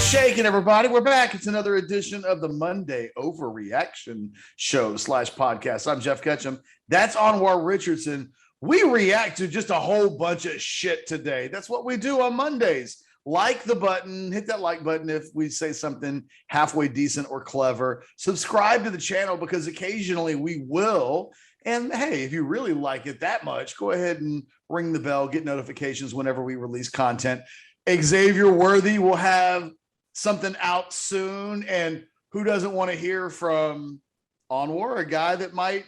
What's shaking, everybody? We're back. It's another edition of the Monday Overreaction Show / podcast. I'm Geoff Ketchum. That's Anwar Richardson. We react to just a whole bunch of shit today. That's what we do on Mondays. Like the button, hit that like button if we say something halfway decent or clever. Subscribe to the channel because occasionally we will. And hey, if you really like it that much, go ahead and ring the bell, get notifications whenever we release content. Xavier Worthy will have something out soon. And who doesn't want to hear from Anwar, a guy that might.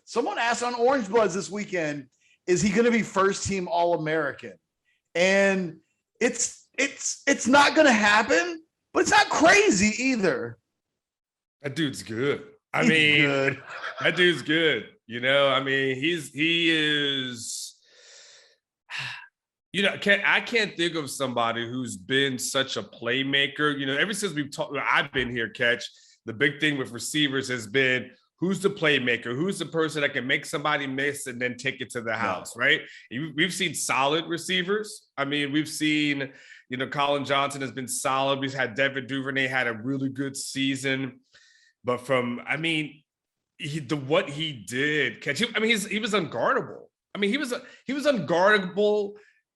Someone asked on Orange Bloods this weekend, is he going to be first team All-American? And it's not going to happen, but it's not crazy either. That dude's good. Good. That dude's good. You know, I mean, he is, you know, I can't think of somebody who's been such a playmaker. You know, ever since I've been here, Ketch, the big thing with receivers has been, who's the playmaker? Who's the person that can make somebody miss and then take it to the house, right? We've seen solid receivers. I mean, we've seen, you know, Colin Johnson has been solid. We've had Devin Duvernay had a really good season. But what he did, Catch. I mean, he was unguardable. I mean, he was unguardable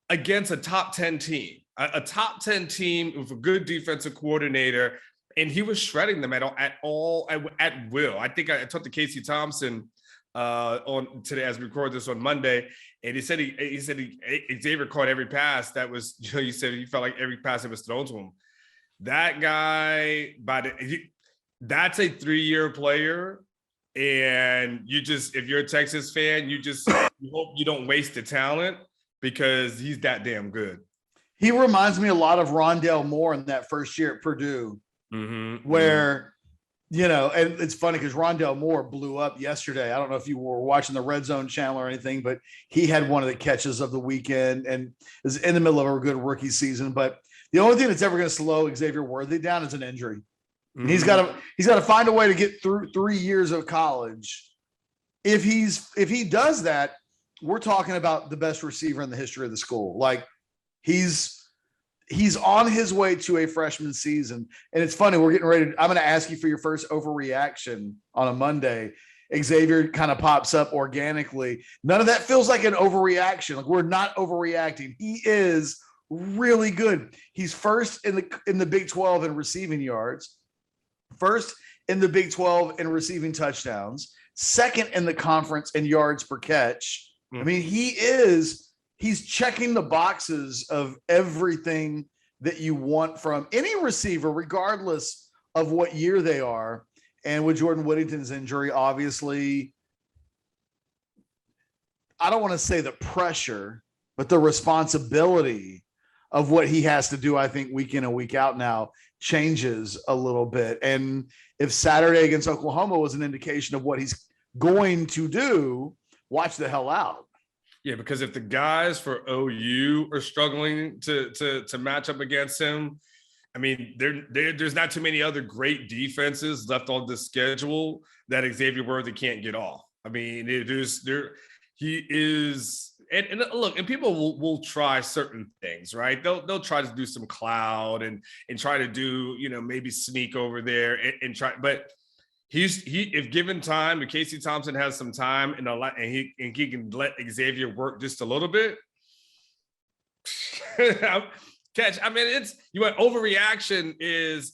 against a top 10 team, a top 10 team with a good defensive coordinator. And he was shredding them at will. I think I talked to Casey Thompson on today as we record this on Monday, and he said Xavier caught every pass that was. You know, he said he felt like every pass that was thrown to him. That guy, that's a 3-year player, and if you're a Texas fan, you hope you don't waste the talent because he's that damn good. He reminds me a lot of Rondale Moore in that first year at Purdue. Where, you know, and it's funny because Rondale Moore blew up yesterday. I don't know if you were watching the Red Zone channel or anything, but he had one of the catches of the weekend and is in the middle of a good rookie season. But the only thing that's ever going to slow Xavier Worthy down is an injury. Mm-hmm. He's got to find a way to get through 3 years of college. If he does that, we're talking about the best receiver in the history of the school. Like he's on his way to a freshman season. And it's funny, we're getting ready. I'm going to ask you for your first overreaction on a Monday. Xavier kind of pops up organically. None of that feels like an overreaction. Like we're not overreacting. He is really good. He's first in the Big 12 in receiving yards, first in the Big 12 in receiving touchdowns, second in the conference in yards per catch. I mean, he's checking the boxes of everything that you want from any receiver, regardless of what year they are. And with Jordan Whittington's injury, obviously, I don't want to say the pressure, but the responsibility of what he has to do, I think, week in and week out now changes a little bit. And if Saturday against Oklahoma was an indication of what he's going to do, watch the hell out. Yeah, because if the guys for OU are struggling to match up against him, I mean, there's not too many other great defenses left on the schedule that Xavier Worthy can't get off. I mean, he is, and look, and people will try certain things, right? They'll try to do some cloud and try to do, you know, maybe sneak over there and try, but if given time, if Casey Thompson has some time and he can let Xavier work just a little bit. Catch. I mean, overreaction is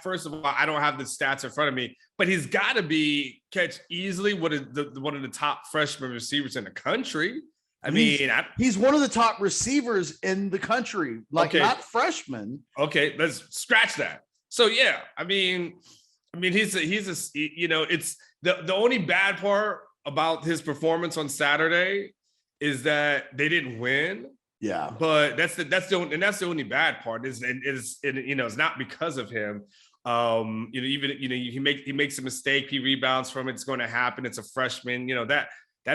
first of all, I don't have the stats in front of me, but he's got to be Catch easily one of the top freshman receivers in the country. He's one of the top receivers in the country, not freshman. Okay, let's scratch that. So yeah, I mean, he's you know, it's the only bad part about his performance on Saturday is that they didn't win. Yeah, but that's the only bad part is you know, it's not because of him. You know, even, you know, he makes a mistake, he rebounds from it. It's going to happen. It's a freshman, you know, that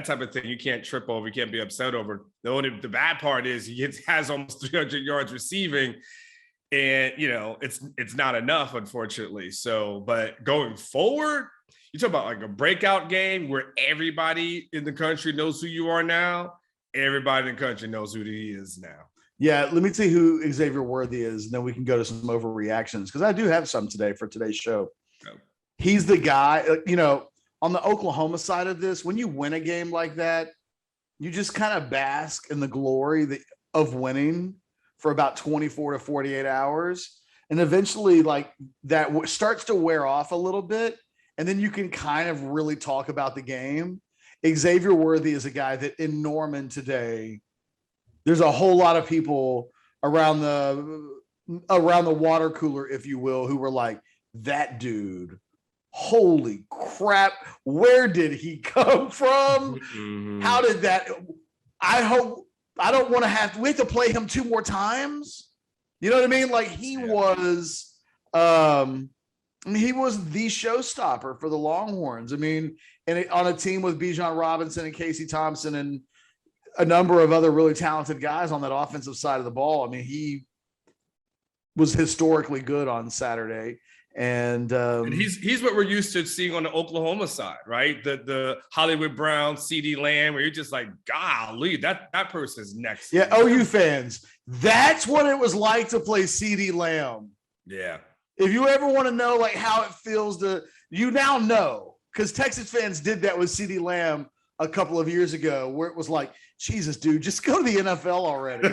type of thing you can't trip over, you can't be upset over. The bad part is he has almost 300 yards receiving. And, you know, it's not enough, unfortunately. So, but going forward, you talk about like a breakout game where everybody in the country knows who you are now. Everybody in the country knows who he is now. Yeah, let me tell you who Xavier Worthy is, and then we can go to some overreactions because I do have some today for today's show. Oh. He's the guy, on the Oklahoma side of this, when you win a game like that, you just kind of bask in the glory of winning for about 24 to 48 hours. And eventually, like that starts to wear off a little bit. And then you can kind of really talk about the game. Xavier Worthy is a guy that in Norman today, there's a whole lot of people around the water cooler, if you will, who were like, that dude, holy crap, where did he come from? Mm-hmm. How did that? I don't want to we have to play him 2 more times. You know what I mean? Like he was the showstopper for the Longhorns. I mean, on a team with Bijan Robinson and Casey Thompson and a number of other really talented guys on that offensive side of the ball. I mean, he was historically good on Saturday. And he's what we're used to seeing on the Oklahoma side, right? The Hollywood Brown, CD Lamb, where you're just like, golly, that person's next. Yeah, OU fans, that's what it was like to play CD Lamb. Yeah. If you ever want to know like how it feels you now know, because Texas fans did that with CD Lamb a couple of years ago, where it was like, Jesus, dude, just go to the NFL already.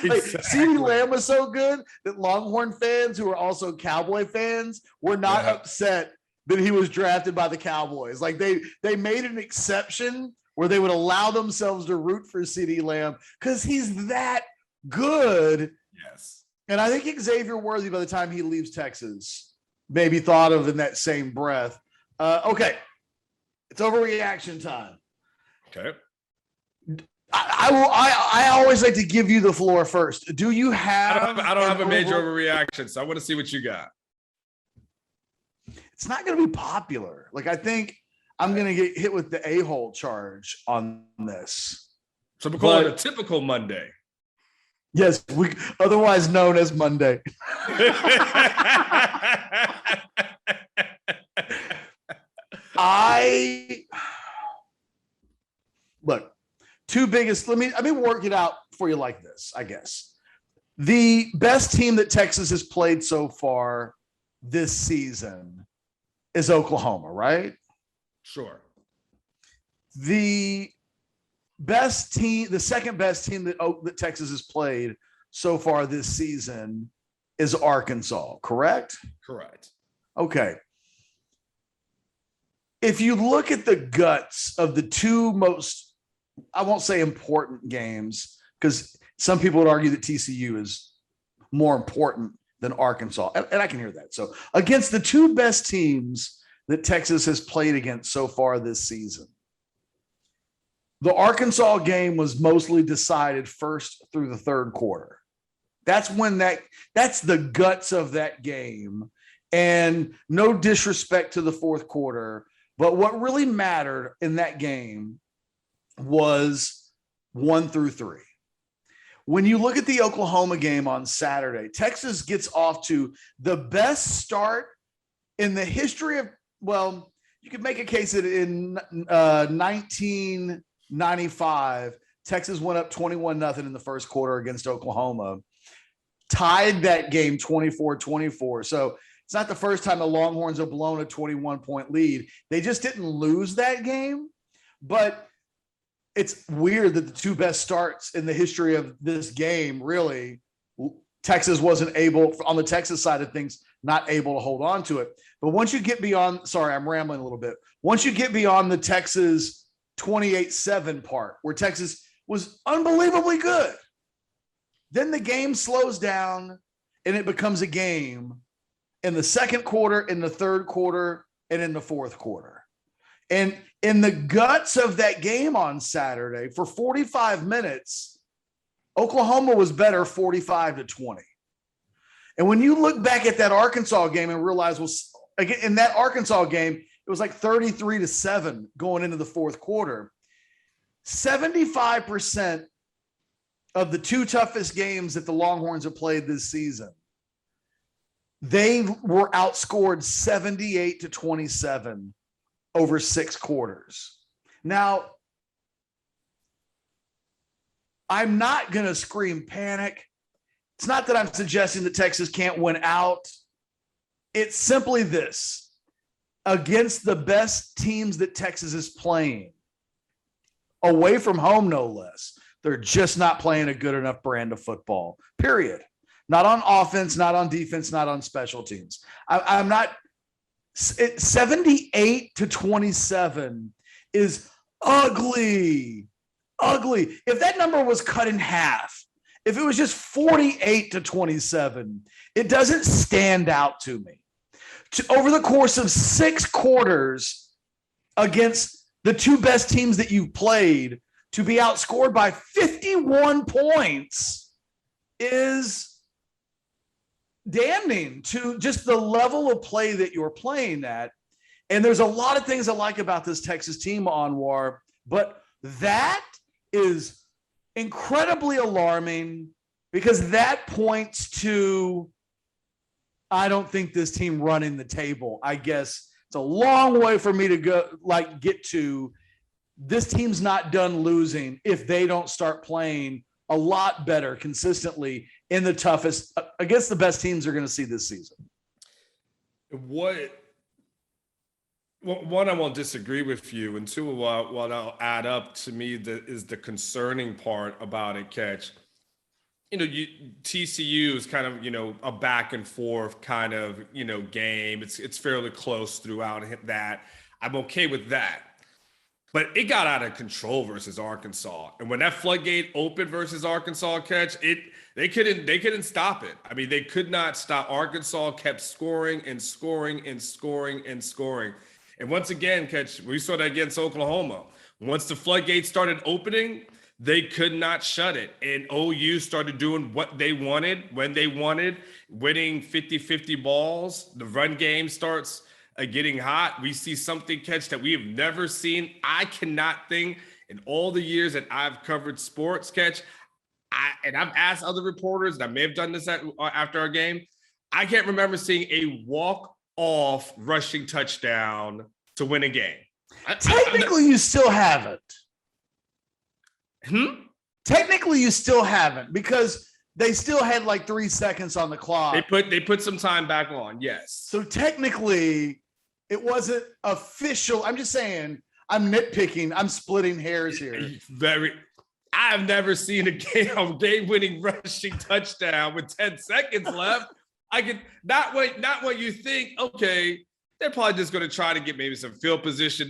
Exactly. CeeDee Lamb was so good that Longhorn fans who are also Cowboy fans were not upset that he was drafted by the Cowboys. Like they made an exception where they would allow themselves to root for CeeDee Lamb because he's that good. Yes. And I think Xavier Worthy, by the time he leaves Texas, maybe thought of in that same breath. Okay. It's overreaction time. Okay. I always like to give you the floor first. Do you have? I don't have a major overreaction, so I want to see what you got. It's not going to be popular. Like I think I'm going to get hit with the a-hole charge on this. So we call it a typical Monday. Yes, otherwise known as Monday. Look, two biggest, let me work it out for you like this, I guess. The best team that Texas has played so far this season is Oklahoma, right? Sure. The best team, the second best team that Texas has played so far this season is Arkansas, correct? Correct. Okay. If you look at the guts of the two most, I won't say important games, because some people would argue that TCU is more important than Arkansas. And I can hear that. So against the two best teams that Texas has played against so far this season, the Arkansas game was mostly decided first through the third quarter. That's the guts of that game. And no disrespect to the fourth quarter, but what really mattered in that game was 1 through 3. When you look at the Oklahoma game on Saturday, Texas gets off to the best start in the history of, well, you could make a case that in 1995, Texas went up 21-0 in the first quarter against Oklahoma, tied that game 24-24. So it's not the first time the Longhorns have blown a 21-point lead. They just didn't lose that game. But it's weird that the two best starts in the history of this game, really, Texas wasn't able, on the Texas side of things, not able to hold on to it. But once you get beyond, sorry, I'm rambling a little bit. Once you get beyond the Texas 28-7 part, where Texas was unbelievably good, then the game slows down and it becomes a game in the second quarter, in the third quarter, and in the fourth quarter. And in the guts of that game on Saturday, for 45 minutes, Oklahoma was better 45-20. And when you look back at that Arkansas game and realize, well, again, in that Arkansas game, it was like 33-7 going into the fourth quarter. 75% of the two toughest games that the Longhorns have played this season, they were outscored 78-27 over 6 quarters. Now, I'm not going to scream panic. It's not that I'm suggesting that Texas can't win out. It's simply this. Against the best teams that Texas is playing, away from home no less, they're just not playing a good enough brand of football, period. Not on offense, not on defense, not on special teams. I'm not – 78-27 is ugly. Ugly. If that number was cut in half, if it was just 48-27, it doesn't stand out to me. Over the course of 6 quarters against the 2 best teams that you've played, to be outscored by 51 points is damning to just the level of play that you're playing at. And there's a lot of things I like about this Texas team, Anwar, but that is incredibly alarming because that points to, I don't think this team running the table. I guess it's a long way for me to go, get to. This team's not done losing if they don't start playing a lot better consistently in the toughest against the best teams they're going to see this season. One, I won't disagree with you, and two, what I'll add up to me is the concerning part about it, Ketch. TCU is kind of, a back and forth kind of, game. It's fairly close throughout that. I'm okay with that. But it got out of control versus Arkansas. And when that floodgate opened versus Arkansas, Ketch, they couldn't stop it. I mean, they could not stop. Arkansas kept scoring and scoring and scoring and scoring. And once again, Ketch, we saw that against Oklahoma. Once the floodgates started opening, they could not shut it. And OU started doing what they wanted, when they wanted, winning 50-50 balls. The run game starts getting hot. We see something, Ketch, that we have never seen. I cannot think in all the years that I've covered sports, Ketch, and I've asked other reporters, and I may have done this after our game, I can't remember seeing a walk-off rushing touchdown to win a game. Technically, you still haven't. Technically, you still haven't because they still had 3 seconds on the clock. They put some time back on, yes. So technically, it wasn't official. I'm just saying, I'm nitpicking. I'm splitting hairs here. I've never seen a game-winning rushing touchdown with 10 seconds left. Not what you think. Okay, they're probably just going to try to get maybe some field position.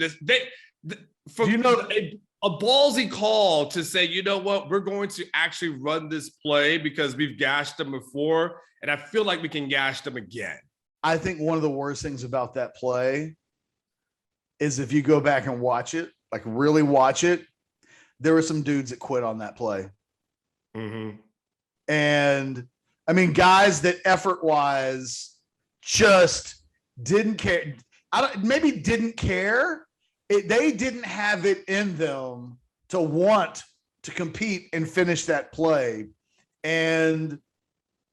A ballsy call to say, you know what, we're going to actually run this play because we've gashed them before, and I feel like we can gash them again. I think one of the worst things about that play is if you go back and watch it, really watch it, there were some dudes that quit on that play. Mm-hmm. And I mean, guys that effort-wise just didn't care. Maybe didn't care. They didn't have it in them to want to compete and finish that play. And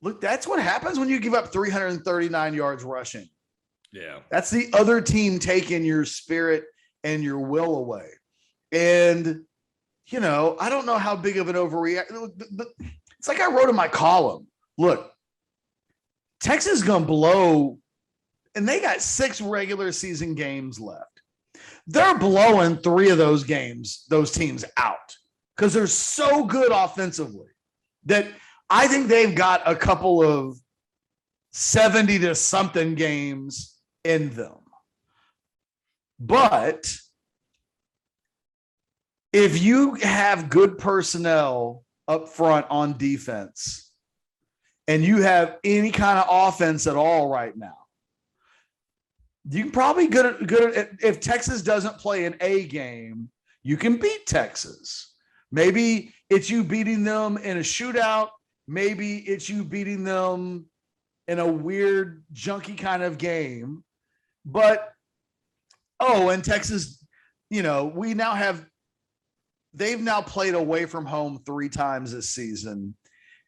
look, that's what happens when you give up 339 yards rushing. Yeah. That's the other team taking your spirit and your will away. And, I don't know how big of an overreact. It's like I wrote in my column. Look, Texas is going to blow, and they got 6 regular season games left. They're blowing 3 of those teams out because they're so good offensively that I think they've got a couple of 70 to something games in them. But if you have good personnel up front on defense and you have any kind of offense at all right now, you can probably if Texas doesn't play an A game, you can beat Texas. Maybe it's you beating them in a shootout. Maybe it's you beating them in a weird, junky kind of game. But, and Texas, they've now played away from home 3 times this season.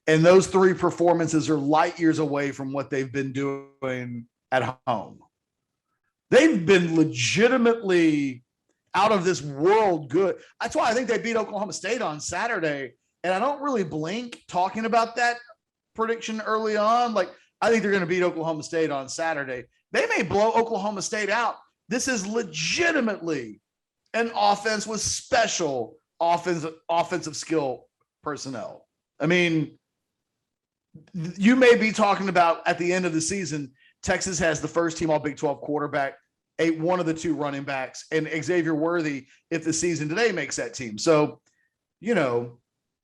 And those 3 performances are light years away from what they've been doing at home. They've been legitimately out of this world good. That's why I think they beat Oklahoma State on Saturday And I don't really blink talking about that prediction early on. Like, I think they're going to beat Oklahoma State on Saturday. They may blow Oklahoma State out. This is legitimately an offense with special offensive skill personnel. I mean, you may be talking about at the end of the season, Texas has the first team all Big 12 quarterback, one of the two running backs, and Xavier Worthy if the season today makes that team. So,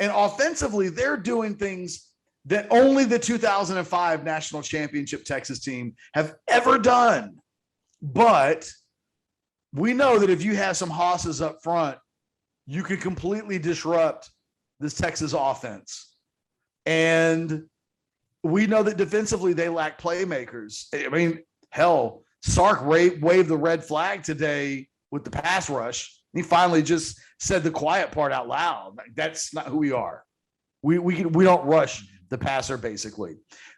and offensively, they're doing things that only the 2005 national championship Texas team have ever done. But we know that if you have some hosses up front, you can completely disrupt this Texas offense. And we know that defensively they lack playmakers. I mean, hell, Sark waved the red flag today with the pass rush. He finally just said the quiet part out loud. Like, that's not who we are. We don't rush the passer, basically.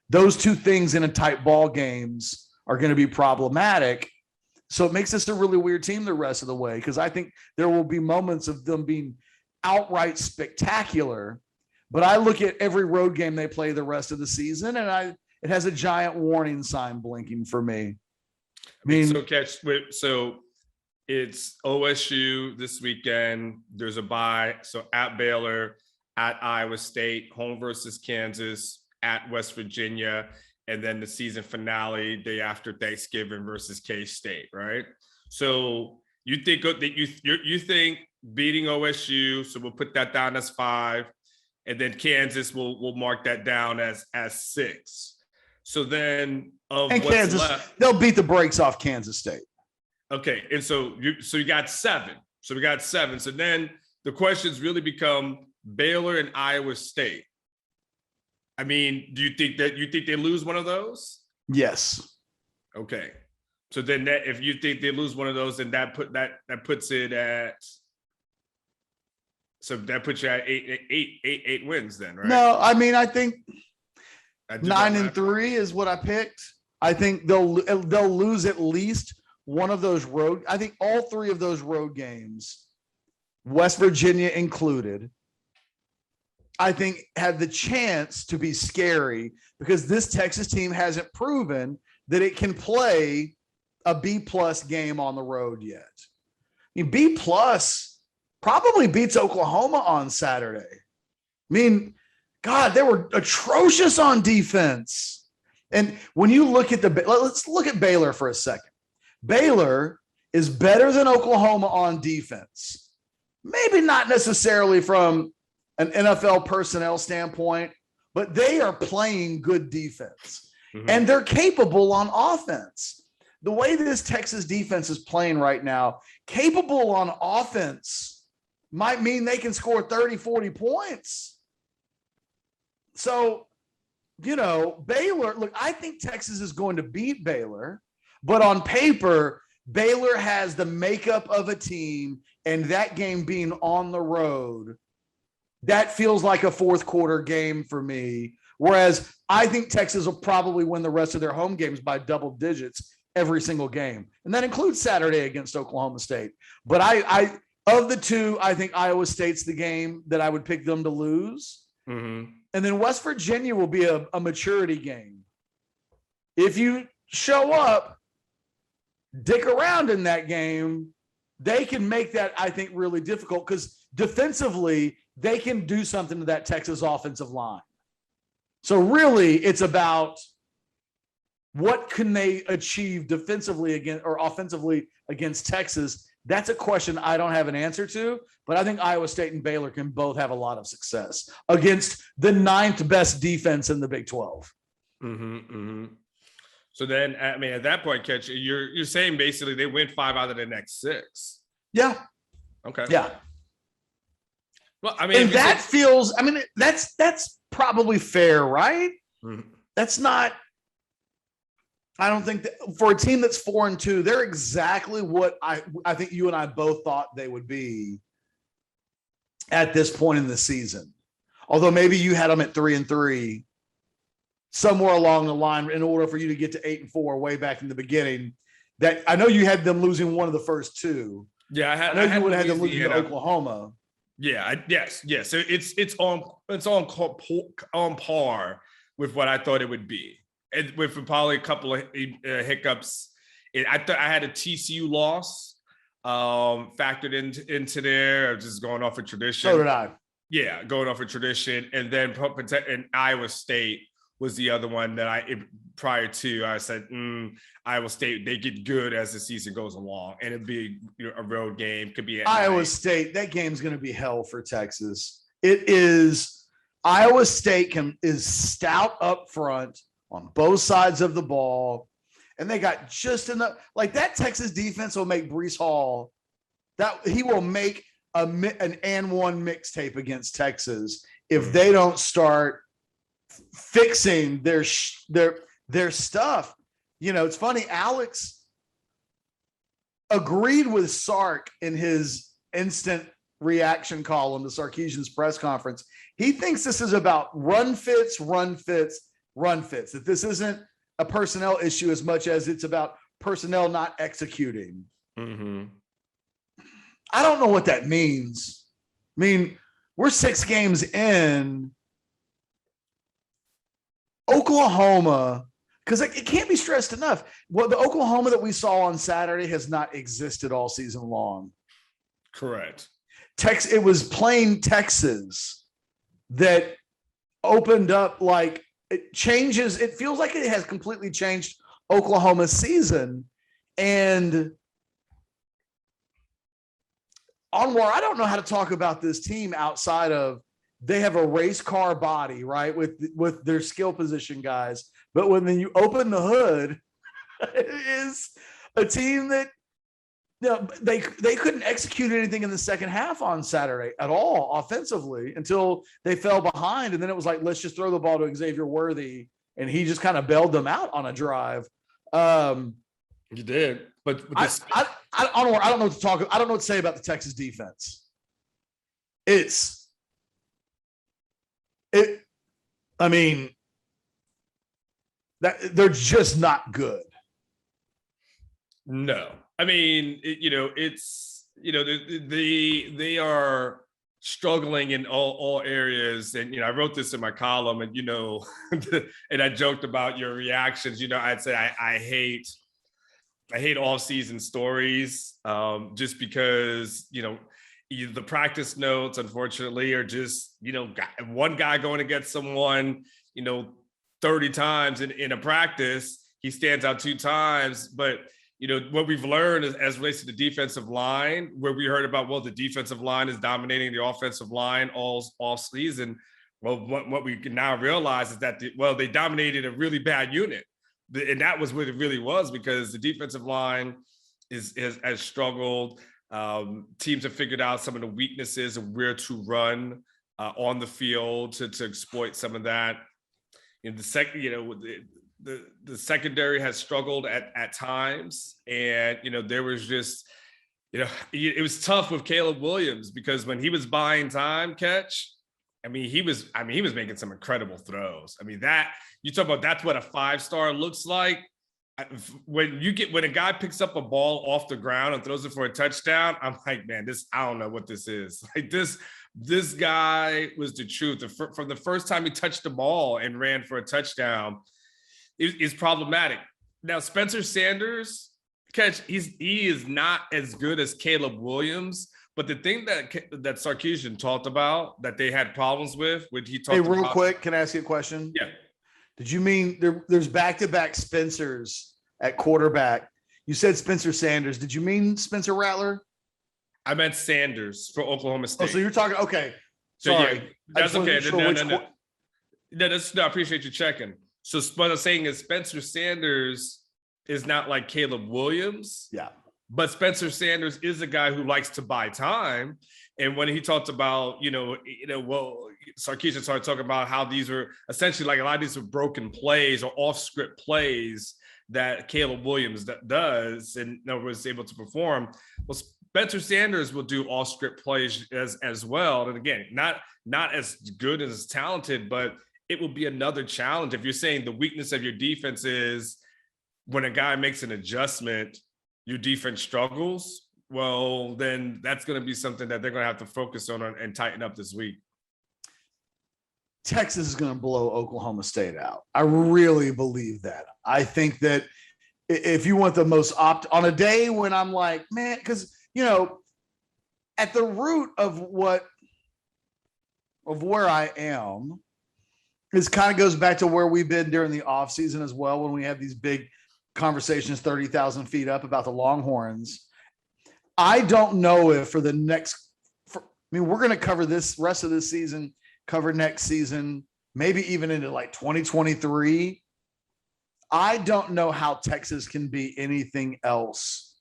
Those two things in a tight ball games are going to be problematic. So it makes this a really weird team the rest of the way, because I think there will be moments of them being outright spectacular. But I look at every road game they play the rest of the season, and it has a giant warning sign blinking for me. I mean, so it's OSU this weekend. There's a bye. So at Baylor, at Iowa State, home versus Kansas, at West Virginia, and then the season finale day after Thanksgiving versus K-State, right? So you think that you think beating OSU, so we'll put that down as 5, and then Kansas will mark that down as 6. So then Kansas, left, they'll beat the brakes off Kansas State. Okay, and so you got 7. So we got 7. So then the questions really become Baylor and Iowa State. I mean, do you think they lose one of those? Yes. Okay. So then if you think they lose one of those, then that puts it at, so that puts you at eight wins then, right? No, I mean, I think 9-3 is what I picked. I think they'll lose at least one of those road. I think all 3 of those road games, West Virginia included, I think have the chance to be scary, because this Texas team hasn't proven that it can play a B+ game on the road yet. I mean, B+ probably beats Oklahoma on Saturday. I mean, God, they were atrocious on defense. And when you look at let's look at Baylor for a second. Baylor is better than Oklahoma on defense. Maybe not necessarily from an NFL personnel standpoint, but they are playing good defense. Mm-hmm. And they're capable on offense. The way this Texas defense is playing right now, capable on offense might mean they can score 30, 40 points. So, Baylor, look, I think Texas is going to beat Baylor, but on paper, Baylor has the makeup of a team, and that game being on the road, that feels like a fourth quarter game for me. Whereas I think Texas will probably win the rest of their home games by double digits every single game. And that includes Saturday against Oklahoma State. But I of the two, I think Iowa State's the game that I would pick them to lose. Mm-hmm. And then West Virginia will be a maturity game. If you show up, dick around in that game, they can make that, I think, really difficult, because defensively, they can do something to that Texas offensive line. So really, it's about what can they achieve defensively offensively against Texas. That's a question I don't have an answer to, but I think Iowa State and Baylor can both have a lot of success against the 9th best defense in the Big 12. Mm-hmm, mm-hmm. So then, I mean, at that point, Ketch, you're saying basically they win 5 out of the next 6. Yeah. Okay. Yeah. Well, I mean, and that feels, I mean, that's probably fair, right? Mm-hmm. That's not, I don't think that for a team that's 4-2, they're exactly what I think you and I both thought they would be at this point in the season. Although maybe you had them at 3-3 somewhere along the line in order for you to get to 8-4 way back in the beginning. That I know you had them losing one of the first 2. Yeah, I know you would have had them losing to Oklahoma. Yes. So it's on par with what I thought it would be, and with probably a couple of hiccups. I thought I had a TCU loss factored into there, just going off of tradition. So did I. Yeah, going off of tradition, and then and Iowa State was the other one that prior to I said Iowa State, they get good as the season goes along, and it'd be a road game, could be at Iowa night. State. That game's going to be hell for Texas. It is. Iowa State is stout up front on both sides of the ball, and they got just enough. Like that Texas defense will make Breece Hall. That he will make an Anwar mixtape against Texas if they don't start fixing their stuff. It's funny. Alex agreed with Sark in his instant reaction column to Sarkisian's press conference. He thinks this is about run fits. That this isn't a personnel issue as much as it's about personnel not executing. Mm-hmm. I don't know what that means. I mean, we're 6 games in. Oklahoma, because it can't be stressed enough. Well, the Oklahoma that we saw on Saturday has not existed all season long. Correct. It was plain Texas that opened up, like it changes. It feels like it has completely changed Oklahoma's season. And Anwar, I don't know how to talk about this team outside of they have a race car body, right, with their skill position guys. But when you open the hood, it is a team that they couldn't execute anything in the second half on Saturday at all offensively until they fell behind. And then it was like, let's just throw the ball to Xavier Worthy. And he just kind of bailed them out on a drive. You did. But I don't know what to talk. I don't know what to say about the Texas defense. I mean, that they're just not good. No, I mean, they are struggling in all areas. And, I wrote this in my column and, and I joked about your reactions. I'd say I hate all season stories just because, the practice notes, unfortunately, are just, one guy going against someone, 30 times in a practice, he stands out 2 times. But, what we've learned as relates to the defensive line, where we heard about, the defensive line is dominating the offensive line all season. Well, what we can now realize is that, they dominated a really bad unit. And that was what it really was, because the defensive line has struggled. Teams have figured out some of the weaknesses of where to run on the field to exploit some of that. The secondary has struggled at times, and there was just it was tough with Caleb Williams, because when he was buying time, Ketch, he was making some incredible throws. That you talk about, that's what a 5-star looks like. When a guy picks up a ball off the ground and throws it for a touchdown, I'm like, man, I don't know what this is. Like this guy was the truth. From the first time he touched the ball and ran for a touchdown, is problematic. Now, Spencer Sanders, Ketch, he is not as good as Caleb Williams. But the thing that Sarkisian talked about that they had problems with, when he talked real quick, can I ask you a question? Yeah. Did you mean there's back-to-back Spencers at quarterback? You said Spencer Sanders. Did you mean Spencer Rattler? I meant Sanders for Oklahoma State. Oh, so you're talking, okay. Sorry. Yeah, that's okay. No, I appreciate you checking. So what I'm saying is Spencer Sanders is not like Caleb Williams. Yeah. But Spencer Sanders is a guy who likes to buy time. And when he talked about, Sarkisian started talking about how these are essentially, like, a lot of these are broken plays or off-script plays that Caleb Williams does and was able to perform. Well, Spencer Sanders will do off-script plays as well. And again, not as good and as talented, but it will be another challenge. If you're saying the weakness of your defense is when a guy makes an adjustment, your defense struggles, well, then that's going to be something that they're going to have to focus on and tighten up this week. Texas is going to blow Oklahoma State out. I really believe that. I think that if you want the most on a day when I'm like, man, because, at the root of where I am, this kind of goes back to where we've been during the offseason as well, when we have these big conversations 30,000 feet up about the Longhorns. I don't know if we're going to cover this rest of this season, cover next season, maybe even into like 2023. I don't know how Texas can be anything else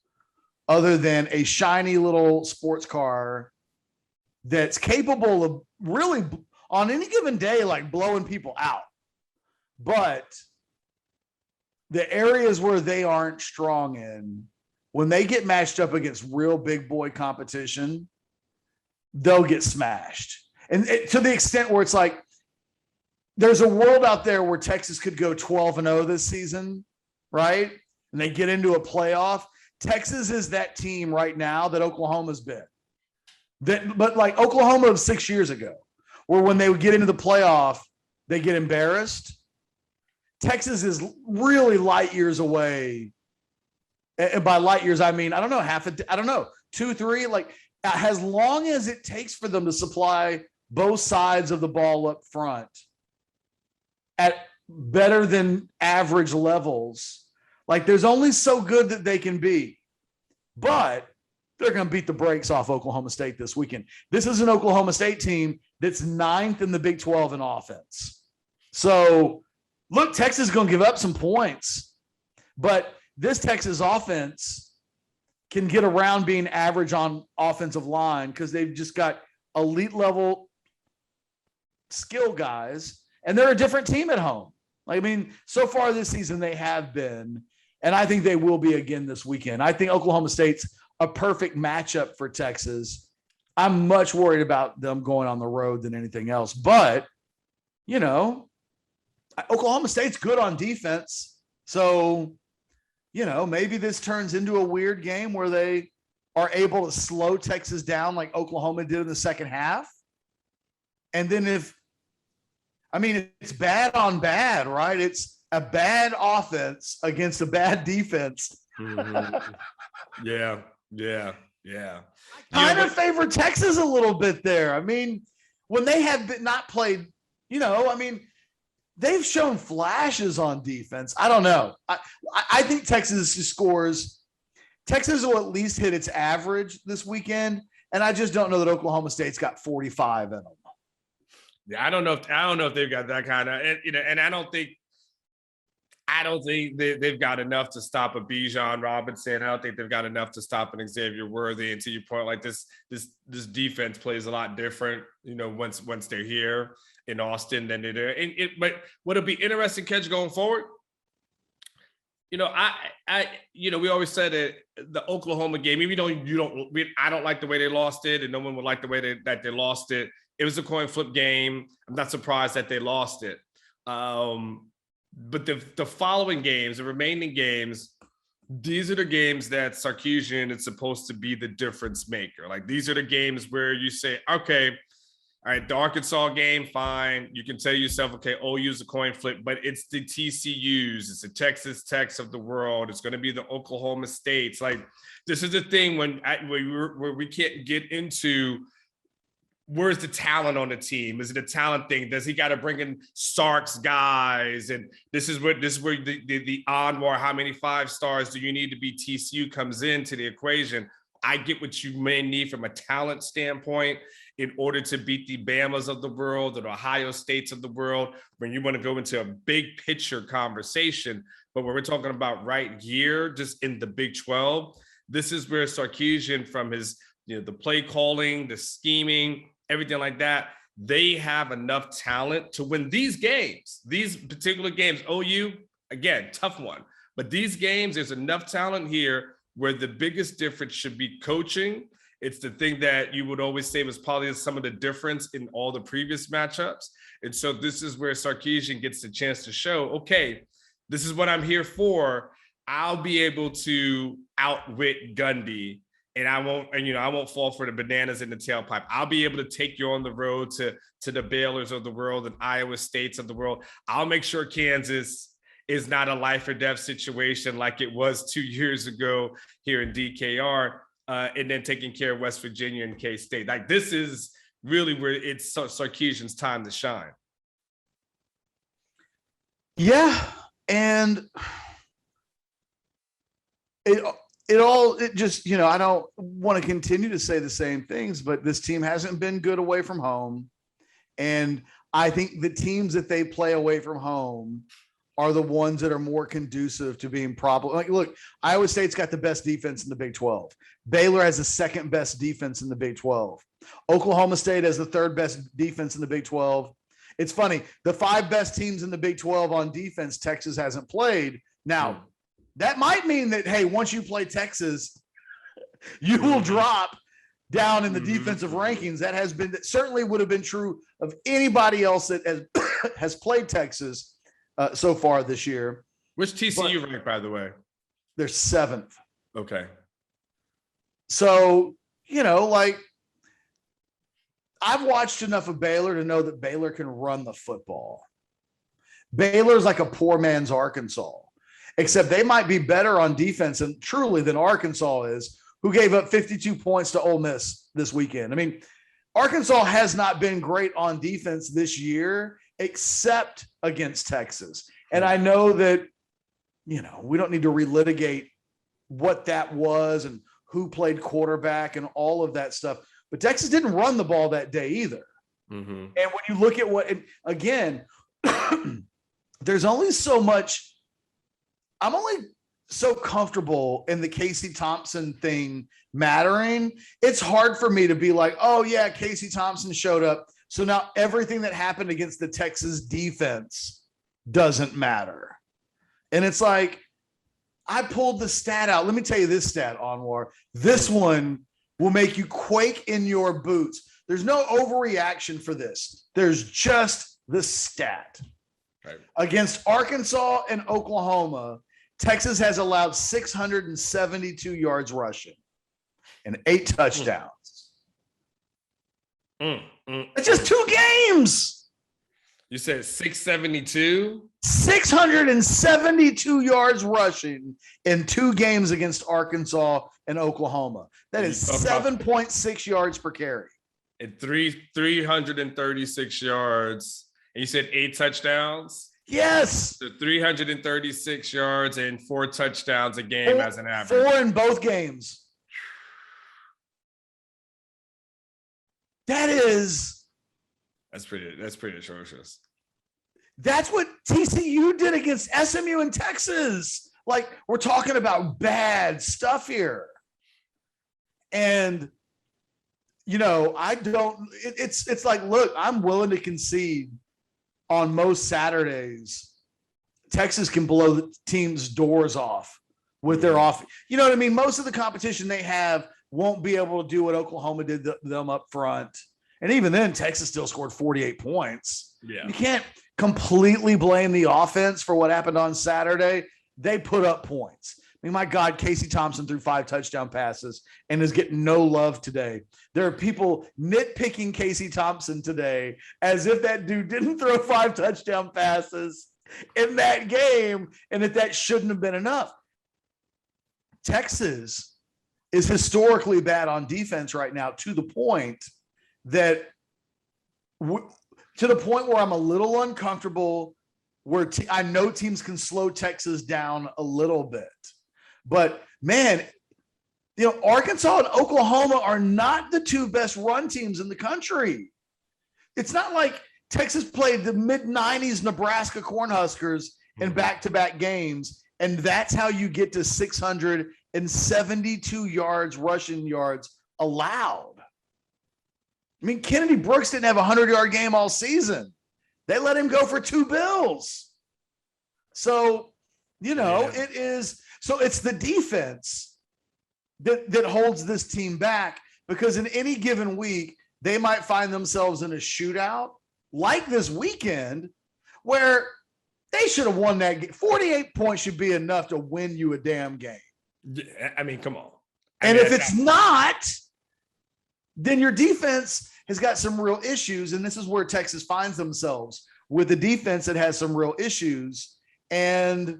other than a shiny little sports car that's capable of really on any given day, like blowing people out. But the areas where they aren't strong in, when they get matched up against real big boy competition, they'll get smashed. And to the extent where it's like, there's a world out there where Texas could go 12-0 this season, right? And they get into a playoff. Texas is that team right now that Oklahoma's been. But like Oklahoma of 6 years ago, where when they would get into the playoff, they get embarrassed. Texas is really light years away. And by light years, I mean, I don't know, 2, 3, like as long as it takes for them to supply both sides of the ball up front at better than average levels, like there's only so good that they can be. But they're going to beat the brakes off Oklahoma State this weekend. This is an Oklahoma State team that's 9th in the Big 12 in offense. So, look, Texas is going to give up some points, but this Texas offense can get around being average on offensive line because they've just got elite level skill guys, and they're a different team at home. I mean, so far this season they have been, and I think they will be again this weekend. I think Oklahoma State's a perfect matchup for Texas. I'm much worried about them going on the road than anything else. But, Oklahoma State's good on defense. So, maybe this turns into a weird game where they are able to slow Texas down like Oklahoma did in the second half. And then it's bad on bad, right? It's a bad offense against a bad defense. Mm-hmm. Yeah. Kind of favor Texas a little bit there. I mean, when they have not played, they've shown flashes on defense. I don't know. I think Texas scores. Texas will at least hit its average this weekend, and I just don't know that Oklahoma State's got 45 in them. Yeah, I don't know if they've got that kind of, and I don't think they've got enough to stop a Bijan Robinson. I don't think they've got enough to stop an Xavier Worthy. And to your point, like this defense plays a lot different, once they're here in Austin than they do. But what'll be interesting, Ketch, going forward, we always said that the Oklahoma game, even though I don't like the way they lost it, and no one would like the way that they lost it. It was a coin flip game. I'm not surprised that they lost it. But the following games, the remaining games, these are the games that Sarkisian is supposed to be the difference maker. Like, these are the games where you say, okay, all right, the Arkansas game, fine. You can tell yourself, okay, OU's a coin flip, but it's the TCUs, it's the Texas Techs of the world. It's going to be the Oklahoma States. Like, this is the thing where we can't get into where's the talent on the team? Is it a talent thing? Does he got to bring in Sark's guys? And this is where the Anwar, how many 5 stars do you need to be TCU comes into the equation. I get what you may need from a talent standpoint in order to beat the Bamas of the world or the Ohio States of the world when you want to go into a big picture conversation. But when we're talking about right here, just in the Big 12, this is where Sarkisian, from his, the play calling, the scheming, everything like that, they have enough talent to win these games, these particular games. OU, again, tough one. But these games, there's enough talent here where the biggest difference should be coaching. It's the thing that you would always say was probably some of the difference in all the previous matchups. And so this is where Sarkisian gets the chance to show, okay, this is what I'm here for. I'll be able to outwit Gundy and I won't fall for the bananas in the tailpipe. I'll be able to take you on the road to the Baylors of the world and Iowa States of the world. I'll make sure Kansas is not a life or death situation like it was 2 years ago here in DKR, and then taking care of West Virginia and K-State. Like, this is really where it's Sarkisian's time to shine. Yeah, and it just, I don't want to continue to say the same things, but this team hasn't been good away from home. And I think the teams that they play away from home are the ones that are more conducive to being problem. Like, look, Iowa State's got the best defense in the Big 12. Baylor has the second best defense in the Big 12. Oklahoma State has the third best defense in the Big 12. It's funny. The 5 best teams in the Big 12 on defense, Texas hasn't played. Now, that might mean that, hey, once you play Texas, you will drop down in the defensive rankings. That certainly would have been true of anybody else that has played Texas so far this year. Which TCU ranked, by the way? They're 7th. Okay. So, I've watched enough of Baylor to know that Baylor can run the football. Baylor's like a poor man's Arkansas, except they might be better on defense and truly than Arkansas is, who gave up 52 points to Ole Miss this weekend. I mean, Arkansas has not been great on defense this year, except against Texas. And I know that, we don't need to relitigate what that was and who played quarterback and all of that stuff. But Texas didn't run the ball that day either. Mm-hmm. And when you look at again, there's only so much. I'm only so comfortable in the Casey Thompson thing mattering. It's hard for me to be like, oh yeah, Casey Thompson showed up, so now everything that happened against the Texas defense doesn't matter. And it's like, I pulled the stat out. Let me tell you this stat, Anwar. This one will make you quake in your boots. There's no overreaction for this. There's just the stat. Right. Against Arkansas and Oklahoma, Texas has allowed 672 yards rushing and 8 touchdowns. It's just 2 games. You said 672? 672 yards rushing in 2 games against Arkansas and Oklahoma. That is 7.6 yards per carry. And 336 yards. And you said 8 touchdowns? Yes. So 336 yards and 4 touchdowns a game as an average. 4 in both games. That's pretty atrocious. That's what TCU did against SMU in Texas. Like, we're talking about bad stuff here. And, it's like, look, I'm willing to concede on most Saturdays, Texas can blow the team's doors off with their off. You know what I mean? Most of the competition they have won't be able to do what Oklahoma did them up front. And even then, Texas still scored 48 points. Yeah. You can't completely blame the offense for what happened on Saturday. They put up points. I mean, my God, Casey Thompson threw 5 touchdown passes and is getting no love today. There are people nitpicking Casey Thompson today as if that dude didn't throw 5 touchdown passes in that game and that shouldn't have been enough. Texas is historically bad on defense right now to the point that where I'm a little uncomfortable, where I know teams can slow Texas down a little bit. But, man, Arkansas and Oklahoma are not the 2 best run teams in the country. It's not like Texas played the mid-90s Nebraska Cornhuskers in back-to-back games, and that's how you get to 672 yards, rushing yards allowed. I mean, Kennedy Brooks didn't have a 100-yard game all season. They let him go for 2 bills. So, it is – so it's the defense that holds this team back, because in any given week, they might find themselves in a shootout like this weekend where they should have won that game. 48 points should be enough to win you a damn game. I mean, come on. And if it's not, then your defense has got some real issues. And this is where Texas finds themselves with a defense that has some real issues. And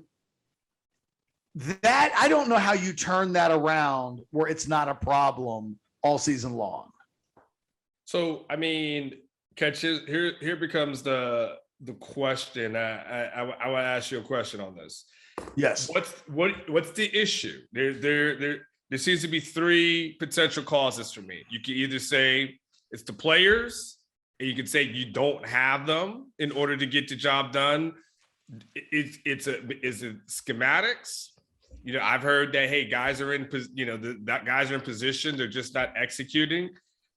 that, I don't know how you turn that around where it's not a problem all season long. So, I mean, Ketch, here becomes the question. I want to ask you a question on this. Yes. What's the issue? There seems to be three potential causes for me. You can either say it's the players, and you can say you don't have them in order to get the job done. Is it schematics? You know, I've heard that, hey, guys are in, that guys are in position, they're just not executing.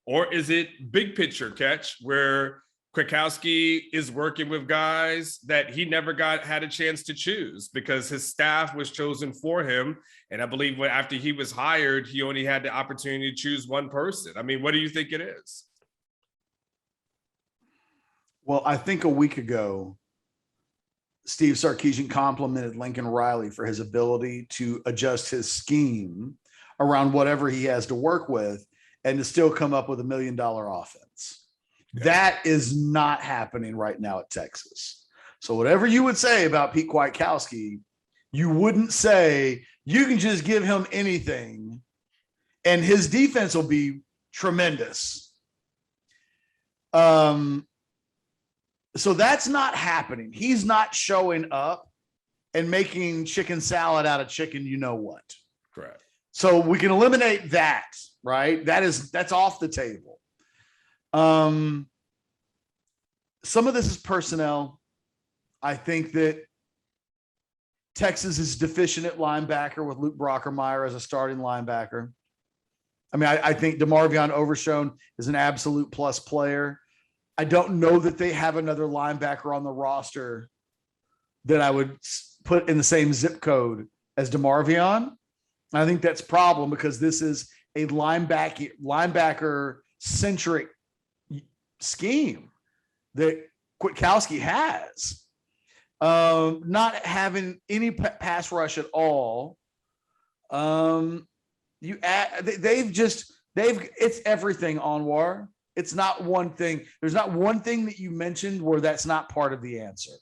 Or is it big picture, Ketch, where Kwiatkowski is working with guys that he never had a chance to choose because his staff was chosen for him. And I believe after he was hired, he only had the opportunity to choose one person. I mean, what do you think it is? Well, I think a week ago, Steve Sarkisian complimented Lincoln Riley for his ability to adjust his scheme around whatever he has to work with and to still come up with $1 million offense. Yeah. That is not happening right now at Texas. So whatever you would say about Pete Kwiatkowski, you wouldn't say you can just give him anything and his defense will be tremendous. So that's not happening. He's not showing up and making chicken salad out of chicken, you know what. Correct. So we can eliminate that, right? That's off the table. Some of this is personnel. I think that Texas is deficient at linebacker with Luke Brockermeyer as a starting linebacker. I mean, I think DeMarvion Overshown is an absolute plus player. I don't know that they have another linebacker on the roster that I would put in the same zip code as DeMarvion. I think that's a problem because this is a linebacker-centric scheme that Kwiatkowski has. Not having any pass rush at all. It's everything, Anwar. It's not one thing. There's not one thing that you mentioned where that's not part of the answer.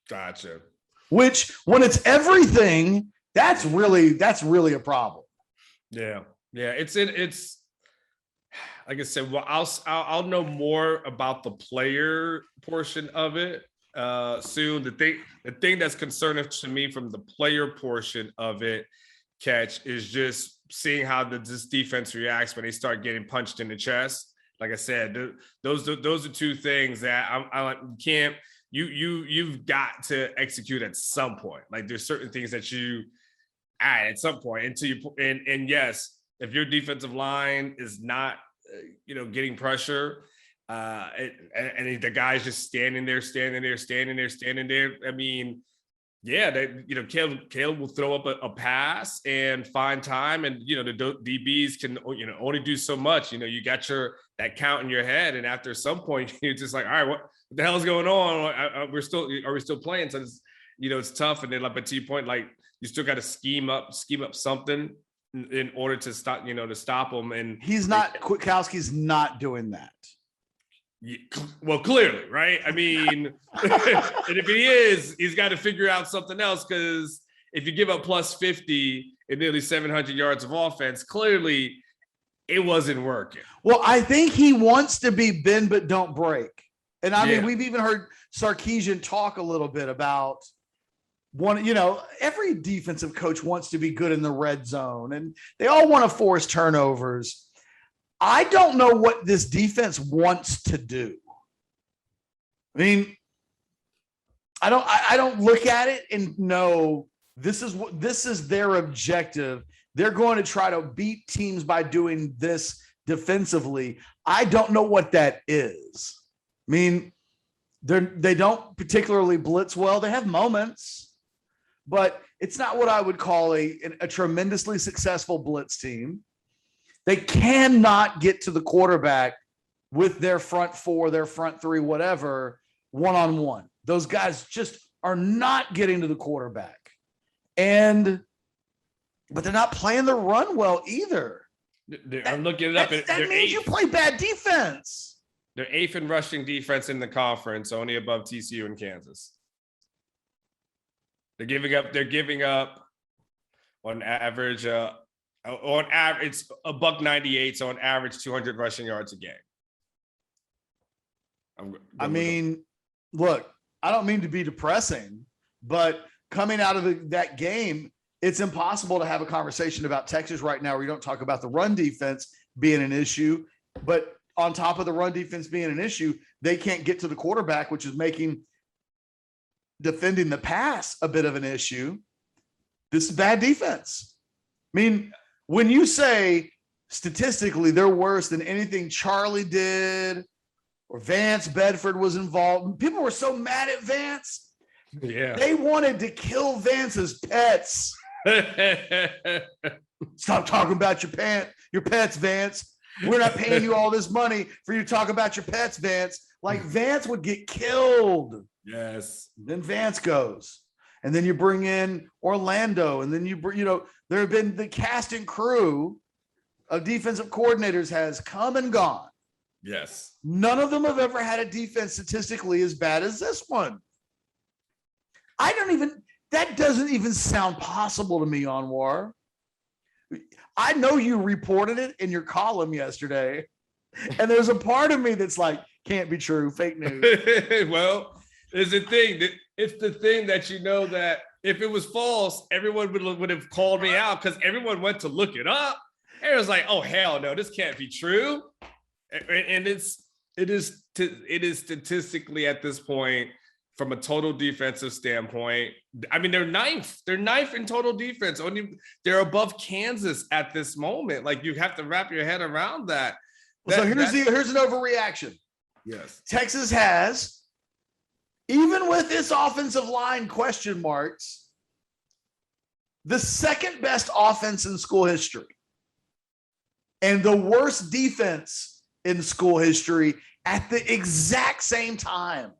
Gotcha. Which, when it's everything, that's really a problem. Yeah. It's like I said. Well, I'll know more about the player portion of it soon. The thing that's concerning to me from the player portion of it, Ketch, is just seeing how this defense reacts when they start getting punched in the chest. Like I said, those are two things that I can't. You've got to execute at some point. Like there's certain things that you add at some point until you and yes, if your defensive line is not getting pressure, and the guy's just standing there. I mean, yeah, Caleb will throw up a pass and find time, and the DBs can only do so much. You got that count in your head, and after some point, you're just like, all right, what the hell is going on? Are we still playing? So it's tough. And then, but to your point, like you still got to scheme up something in order to stop them. And Kwiatkowski's not doing that. Yeah, well, clearly, right? I mean, and if he is, he's got to figure out something else, because if you give up plus 50 and nearly 700 yards of offense, clearly it wasn't working. Well, I think he wants to be bend but don't break. And I mean, we've even heard Sarkisian talk a little bit about every defensive coach wants to be good in the red zone, and they all want to force turnovers. I don't know what this defense wants to do. I mean, I don't look at it and know this is their objective. They're going to try to beat teams by doing this defensively. I don't know what that is. I mean, they don't particularly blitz well. They have moments, but it's not what I would call a tremendously successful blitz team. They cannot get to the quarterback with their front four, their front three, whatever, one-on-one. Those guys just are not getting to the quarterback. And but they're not playing the run well either. I'm looking it up. That means you play bad defense. They're 8th in rushing defense in the conference, only above TCU and Kansas. They're giving up on average, it's $198, so on average 200 rushing yards a game. I mean, look, I don't mean to be depressing, but coming out of that game, it's impossible to have a conversation about Texas right now where you don't talk about the run defense being an issue. But on top of the run defense being an issue, they can't get to the quarterback, which is making defending the pass a bit of an issue. This is bad defense. I mean, when you say statistically they're worse than anything Charlie did or Vance Bedford was involved, people were so mad at Vance. Yeah. They wanted to kill Vance's pets. Stop talking about your pets, Vance. We're not paying you all this money for you to talk about your pets, Vance. Like Vance would get killed. Yes. Then Vance goes. And then you bring in Orlando. And then there have been the cast and crew of defensive coordinators has come and gone. Yes. None of them have ever had a defense statistically as bad as this one. That doesn't even sound possible to me, Anwar. I know you reported it in your column yesterday, and there's a part of me that's like, can't be true, fake news. Well, it's the thing that that if it was false, everyone would have called me out because everyone went to look it up. And it was like, oh hell no, this can't be true. And it is statistically at this point, from a total defensive standpoint, I mean, they're ninth in total defense. They're above Kansas at this moment. Like, you have to wrap your head around that. So here's an overreaction. Yes. Texas has, even with its offensive line question marks, the second best offense in school history and the worst defense in school history at the exact same time.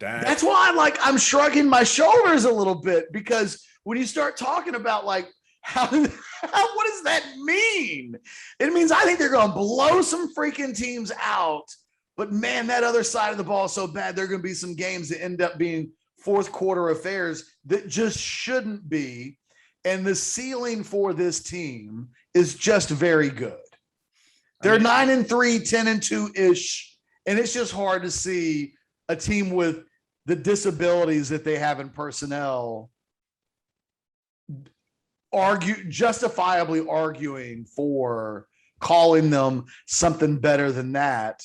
That's why I'm shrugging my shoulders a little bit, because when you start talking about what does that mean? It means I think they're going to blow some freaking teams out, but man, that other side of the ball is so bad. There are going to be some games that end up being fourth quarter affairs that just shouldn't be. And the ceiling for this team is just very good. They're 9-3, 10-2-ish. And it's just hard to see a team with the disabilities that they have in personnel justifiably arguing for calling them something better than that,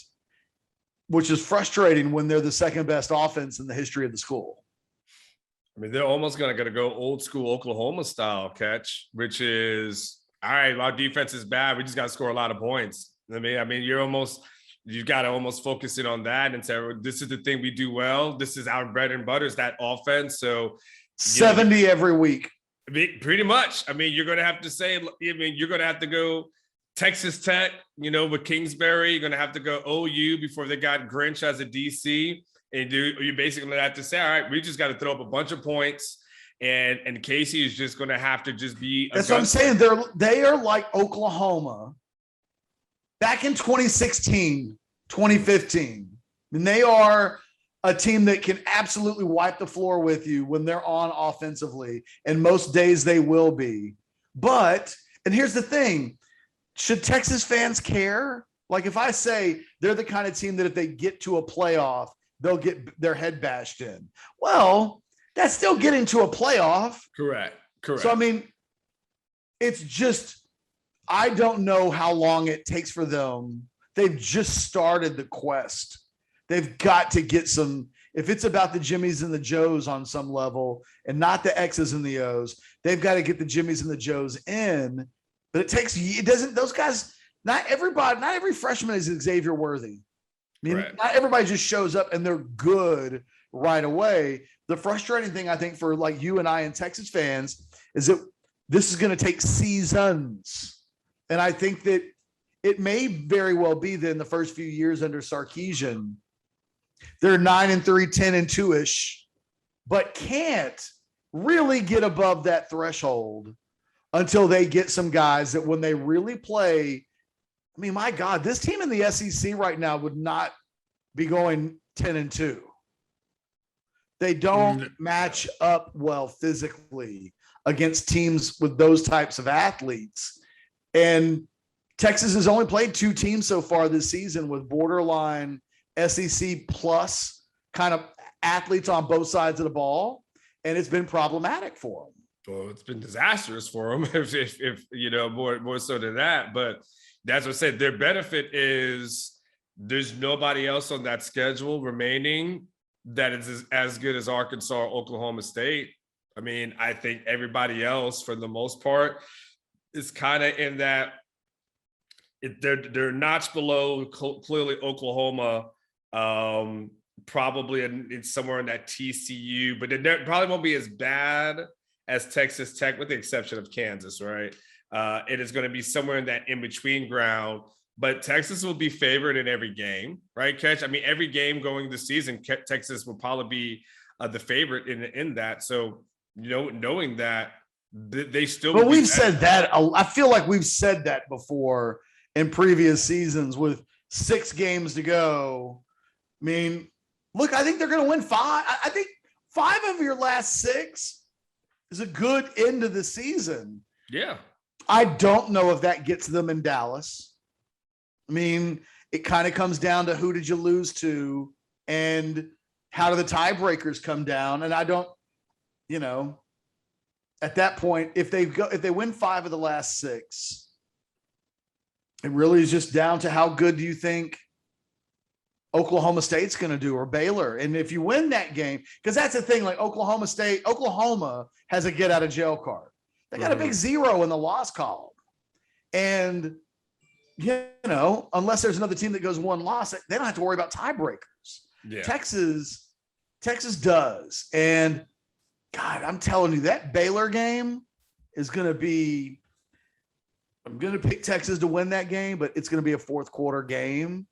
which is frustrating when they're the second best offense in the history of the school. I mean, they're almost going to go old school Oklahoma style, Ketch, which is, all right, our defense is bad. We just got to score a lot of points. I mean, you got to almost focus in on that and say, this is the thing we do well. This is our bread and butter, is that offense. So 70 every week. Pretty much. I mean, you're going to have to say, you're going to have to go Texas Tech, with Kingsbury. You're going to have to go OU before they got Grinch as a DC. And you basically going to have to say, all right, we just got to throw up a bunch of points. And Casey is just going to have to just be. That's what I'm saying. They are like Oklahoma back in 2016, 2015. And they are a team that can absolutely wipe the floor with you when they're on offensively. And most days they will be. But, and here's the thing, should Texas fans care? Like, if I say they're the kind of team that if they get to a playoff, they'll get their head bashed in. Well, that's still getting to a playoff. Correct. So, I mean, it's just, I don't know how long it takes for them. They've just started the quest. They've got to get some, if it's about the Jimmies and the Joes on some level and not the X's and the O's, they've got to get the Jimmies and the Joes in. But those guys, not every freshman is Xavier Worthy. I mean, not everybody just shows up and they're good right away. The frustrating thing, I think, for like you and I and Texas fans is that this is going to take seasons. And I think that it may very well be that in the first few years under Sarkisian, they're 9-3, 10-2-ish, but can't really get above that threshold until they get some guys that when they really play, I mean, my God, this team in the SEC right now would not be going 10-2. They don't match up well physically against teams with those types of athletes. And Texas has only played 2 teams so far this season with borderline SEC plus kind of athletes on both sides of the ball. And it's been problematic for them. Well, it's been disastrous for them, if you know, more so than that. But that's what I said. Their benefit is there's nobody else on that schedule remaining that is as good as Arkansas or Oklahoma State. I mean, I think everybody else, for the most part, is kind of in that. They're notch below clearly Oklahoma, probably it's somewhere in that TCU, but it probably won't be as bad as Texas Tech, with the exception of Kansas, right? It is going to be somewhere in that in-between ground, but Texas will be favored in every game, right, Ketch? I mean, every game going this season, Texas will probably be the favorite in that. So, you know, knowing that, they still. But we've said that. I feel like we've said that before in previous seasons with 6 games to go. I mean, look, I think they're going to win 5. I think 5 of your last 6 is a good end of the season. Yeah. I don't know if that gets them in Dallas. I mean, it kind of comes down to who did you lose to and how do the tiebreakers come down. And I don't, you know, at that point, if they win 5 of the last 6, it really is just down to how good do you think Oklahoma State's going to do, or Baylor. And if you win that game, because that's the thing, like Oklahoma has a get out of jail card. They got a big 0 in the loss column. And, you know, unless there's another team that goes 1 loss, they don't have to worry about tiebreakers. Yeah. Texas does. And God, I'm telling you, that Baylor game is going to be, I'm going to pick Texas to win that game, but it's going to be a 4th quarter game.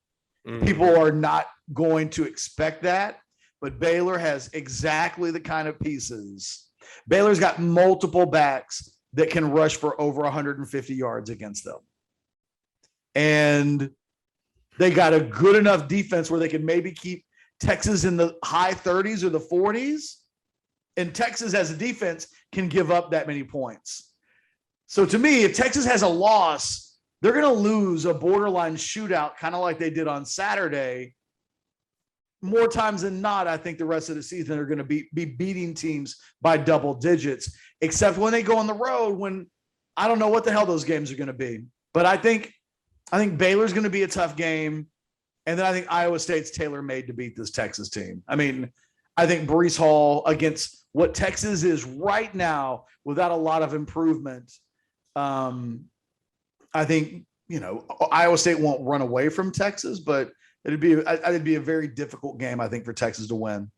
People are not going to expect that, but Baylor has exactly the kind of pieces. Baylor's got multiple backs that can rush for over 150 yards against them. And they got a good enough defense where they can maybe keep Texas in the high 30s or the 40s. And Texas as a defense can give up that many points. So to me, if Texas has a loss, they're going to lose a borderline shootout, kind of like they did on Saturday. More times than not, I think the rest of the season they're going to be beating teams by double digits, except when they go on the road, when I don't know what the hell those games are going to be. But I think Baylor's going to be a tough game. And then I think Iowa State's tailor-made to beat this Texas team. I mean, I think Breece Hall against what Texas is right now without a lot of improvement. I think, you know, Iowa State won't run away from Texas, but it'd be a very difficult game, I think, for Texas to win.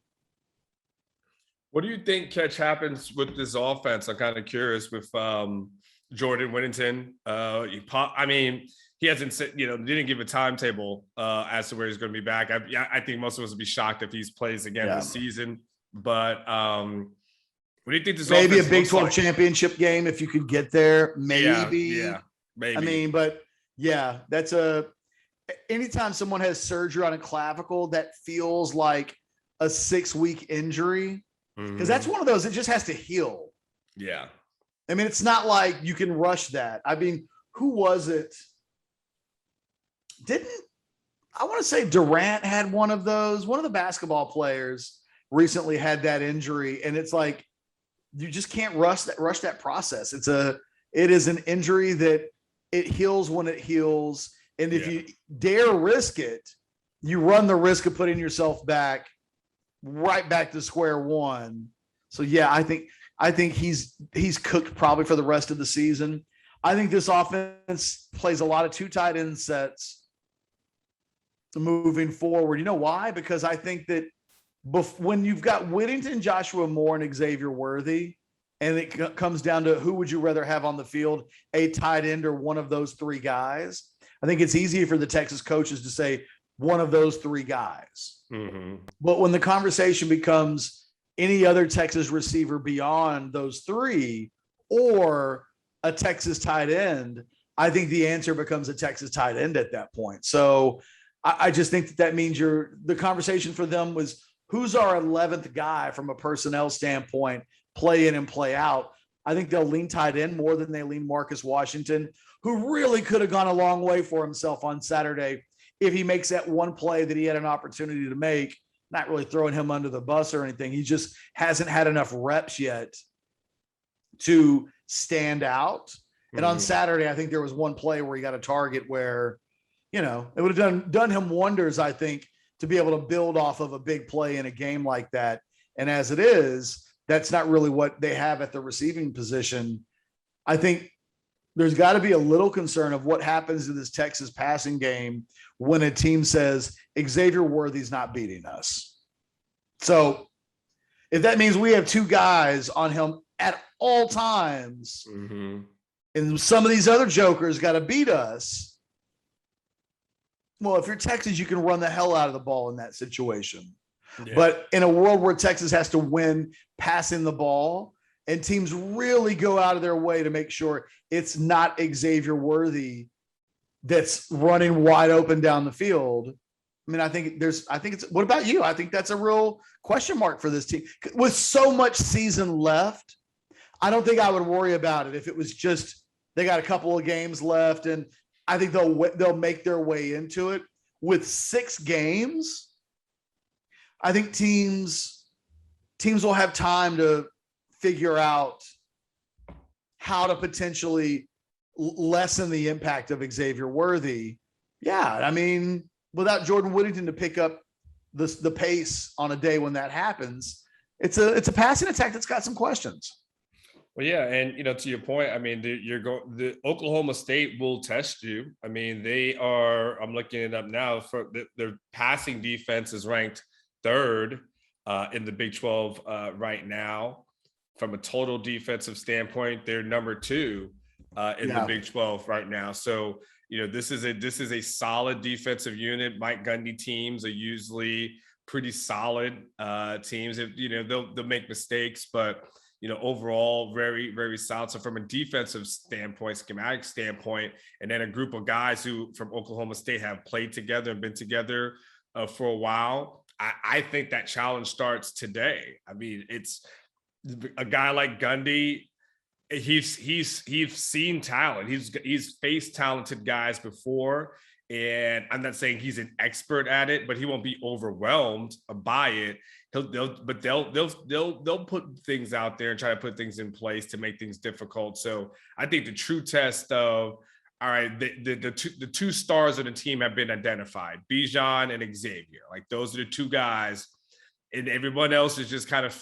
What do you think, Ketch, happens with this offense? I'm kind of curious with Jordan Whittington. I mean, he hasn't said, you know, didn't give a timetable as to where he's going to be back. I think most of us would be shocked if he plays again this season. But what do you think this maybe offense a Big 12 championship game if you could get there? Maybe. Yeah. Maybe. I mean, but yeah, anytime someone has surgery on a clavicle, that feels like a 6-week injury, because that's one of those, it just has to heal. Yeah. I mean, it's not like you can rush that. I mean, who was it? I want to say Durant had one of those. One of the basketball players recently had that injury, and it's like, you just can't rush that process. It is an injury that it heals when it heals. And if you dare risk it, you run the risk of putting yourself right back to square one. So yeah, I think he's cooked probably for the rest of the season. I think this offense plays a lot of 2 tight end sets moving forward. You know why? Because I think that when you've got Whittington, Joshua Moore, and Xavier Worthy, and it comes down to who would you rather have on the field, a tight end or one of those 3 guys, I think it's easy for the Texas coaches to say one of those 3 guys. But when the conversation becomes, any other Texas receiver beyond those three or a Texas tight end, I think the answer becomes a Texas tight end at that point. So I just think that means the conversation for them was, who's our 11th guy from a personnel standpoint, play in and play out. I think they'll lean tight end more than they lean Marcus Washington, who really could have gone a long way for himself on Saturday if he makes that one play that he had an opportunity to make. Not really throwing him under the bus or anything. He just hasn't had enough reps yet to stand out. And on Saturday, I think there was one play where he got a target where, it would have done him wonders, I think, to be able to build off of a big play in a game like that. And as it is, that's not really what they have at the receiving position. I think there's got to be a little concern of what happens to this Texas passing game when a team says Xavier Worthy's not beating us. So if that means we have two guys on him at all times, and some of these other jokers got to beat us, well, if you're Texas, you can run the hell out of the ball in that situation. Yeah. But in a world where Texas has to win passing the ball, and teams really go out of their way to make sure it's not Xavier Worthy that's running wide open down the field. I mean, I think what about you? I think that's a real question mark for this team. With so much season left, I don't think I would worry about it if it was just they got a couple of games left, and I think they'll make their way into it. With 6 games, I think teams will have time to figure out how to potentially lessen the impact of Xavier Worthy. Yeah, I mean, without Jordan Whittington to pick up the pace on a day when that happens, it's a passing attack that's got some questions. Well, yeah, and to your point, I mean, the Oklahoma State will test you. I mean, I'm looking it up now. For their passing defense is ranked 3rd in the Big 12 right now. From a total defensive standpoint, they're number 2 in the Big 12 right now. So this is a solid defensive unit. Mike Gundy teams are usually pretty solid teams. They'll make mistakes, but overall very, very solid. So from a defensive standpoint, schematic standpoint, and then a group of guys who from Oklahoma State have played together and been together for a while, I think that challenge starts today. I mean, it's a guy like Gundy. He's seen talent. He's faced talented guys before, and I'm not saying he's an expert at it, but he won't be overwhelmed by it. They'll put things out there and try to put things in place to make things difficult. So I think the true test of, all right, the two stars of the team have been identified, Bijan and Xavier. Like, those are the 2 guys, and everyone else is just kind of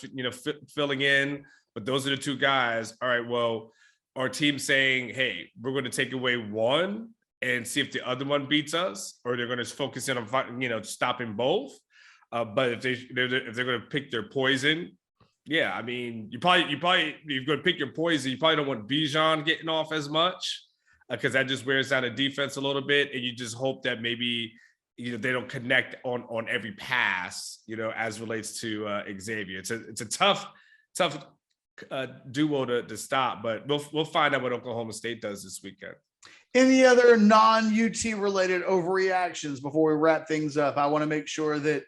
filling in. But those are the 2 guys. All right, well, our team saying, hey, we're going to take away one and see if the other one beats us, or they're going to focus in on stopping both. But if they're going to pick their poison, yeah, I mean, you're going to pick your poison. You probably don't want Bijan getting off as much because that just wears down the defense a little bit, and you just hope that maybe they don't connect on every pass, as relates to Xavier. It's a tough duo to stop, but we'll find out what Oklahoma State does this weekend. Any other non-UT related overreactions before we wrap things up? I want to make sure that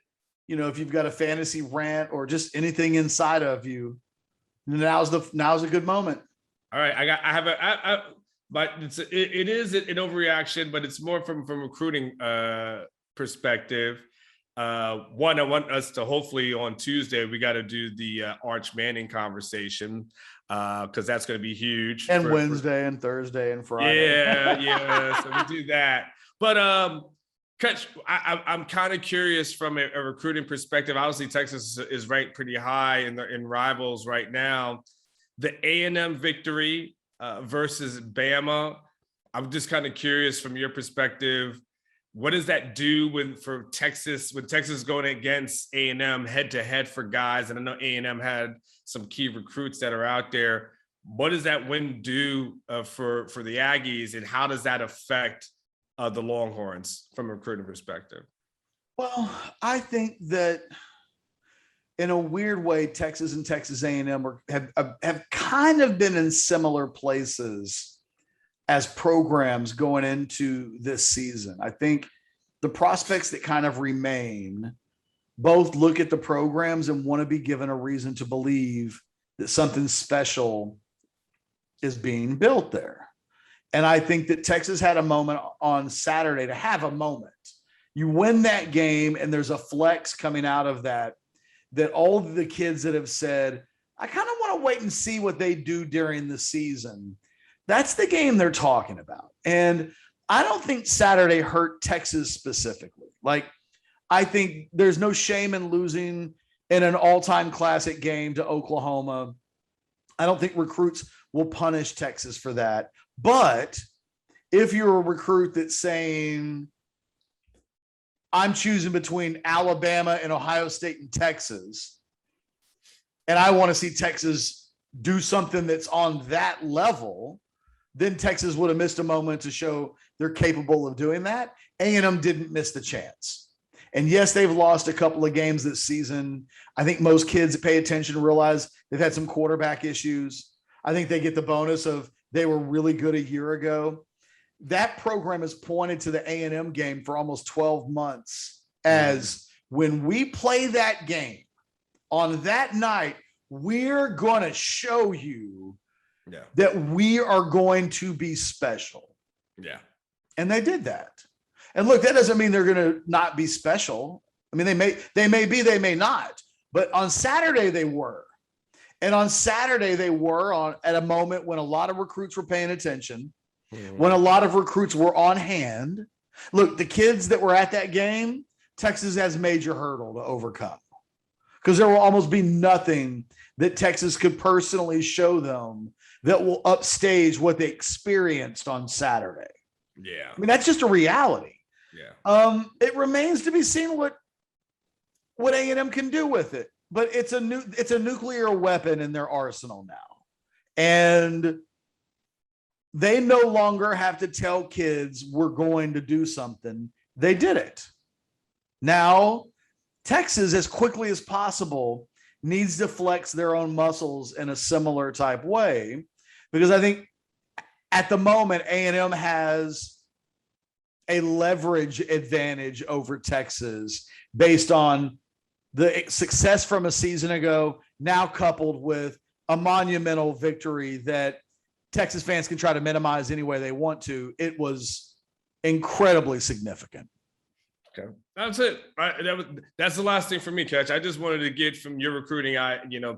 if you've got a fantasy rant or just anything inside of you, now's a good moment. All right, but it is an overreaction, but it's more from recruiting perspective. One, I want us to hopefully on Tuesday, we got to do the Arch Manning conversation because that's going to be huge. And Wednesday and Thursday and Friday. Yeah. So we do that. But Ketch, I'm kind of curious from a recruiting perspective. Obviously, Texas is ranked pretty high in rivals right now. The A&M victory versus Bama. I'm just kind of curious from your perspective. What does that do for Texas, when Texas going against A&M head-to-head for guys? And I know A&M had some key recruits that are out there. What does that win do for the Aggies, and how does that affect the Longhorns from a recruiting perspective? Well, I think that in a weird way, Texas and Texas A&M have kind of been in similar places as programs going into this season. I think the prospects that kind of remain both look at the programs and want to be given a reason to believe that something special is being built there. And I think that Texas had a moment on Saturday to have a moment. You win that game and there's a flex coming out of that all of the kids that have said, I kind of want to wait and see what they do during the season. That's the game they're talking about. And I don't think Saturday hurt Texas specifically. Like, I think there's no shame in losing in an all-time classic game to Oklahoma. I don't think recruits will punish Texas for that. But if you're a recruit that's saying, I'm choosing between Alabama and Ohio State and Texas, and I want to see Texas do something that's on that level, then Texas would have missed a moment to show they're capable of doing that. A&M didn't miss the chance. And yes, they've lost a couple of games this season. I think most kids that pay attention realize they've had some quarterback issues. I think they get the bonus of they were really good a year ago. That program has pointed to the A&M game for almost 12 months as when we play that game on that night, we're going to show you that we are going to be special. Yeah. And they did that. And look, that doesn't mean they're going to not be special. I mean, they may be, they may not, but on Saturday they were. And on Saturday they were at a moment when a lot of recruits were paying attention, when a lot of recruits were on hand. Look, the kids that were at that game, Texas has a major hurdle to overcome because there will almost be nothing that Texas could personally show them that will upstage what they experienced on Saturday. Yeah. I mean, that's just a reality. Yeah. It remains to be seen what A&M can do with it, but it's a nuclear weapon in their arsenal now. And they no longer have to tell kids we're going to do something. They did it. Now, Texas, as quickly as possible, needs to flex their own muscles in a similar type way, because I think at the moment, A&M has a leverage advantage over Texas based on the success from a season ago, now coupled with a monumental victory that Texas fans can try to minimize any way they want to. It was incredibly significant. Okay, that's it. That's the last thing for me, Ketch. I just wanted to get from your recruiting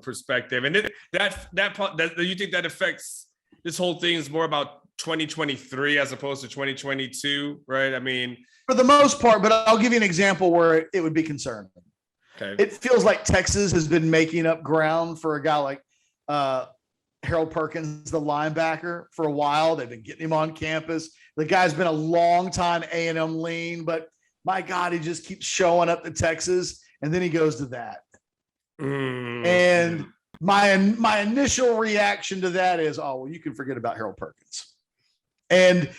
perspective, and that you think that affects this whole thing is more about 2023 as opposed to 2022, right? I mean, for the most part, but I'll give you an example where it would be concerning. Okay. It feels like Texas has been making up ground for a guy like Harold Perkins, the linebacker, for a while. They've been getting him on campus. The guy's been a long time A&M lean, but my God, he just keeps showing up to Texas, and then he goes to that. And my initial reaction to that is, oh, well, you can forget about Harold Perkins. And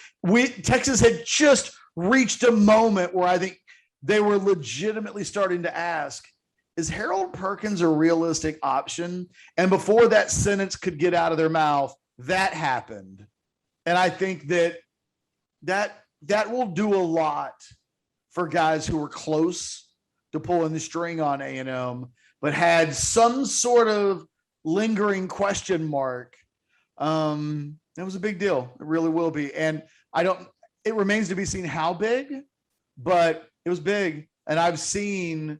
Texas had just reached a moment where I think they were legitimately starting to ask, is Harold Perkins a realistic option? And before that sentence could get out of their mouth, that happened. And I think that will do a lot for guys who were close to pulling the string on A&M, but had some sort of lingering question mark. That was a big deal. It really will be. And it remains to be seen how big, but it was big. And I've seen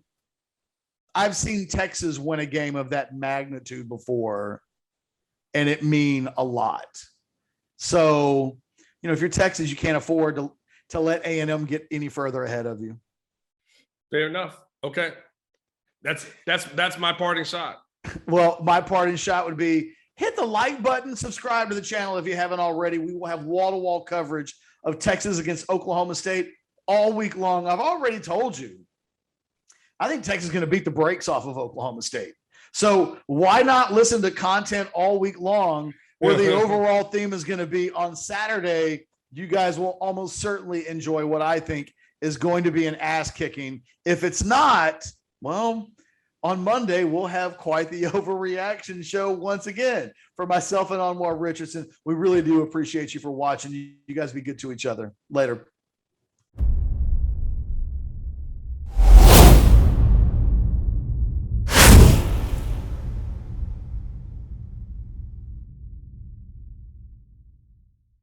Texas win a game of that magnitude before, and it mean a lot. So, if you're Texas, you can't afford to let A&M get any further ahead of you. Fair enough. Okay. That's my parting shot. Well, my parting shot would be hit the like button, subscribe to the channel if you haven't already. We will have wall-to-wall coverage of Texas against Oklahoma State all week long. I've already told you, I think Texas is going to beat the brakes off of Oklahoma State. So why not listen to content all week long where the overall theme is going to be on Saturday? You guys will almost certainly enjoy what I think is going to be an ass kicking. If it's not, well, on Monday, we'll have quite the overreaction show once again. For myself and Anwar Richardson, we really do appreciate you for watching. You guys be good to each other. Later.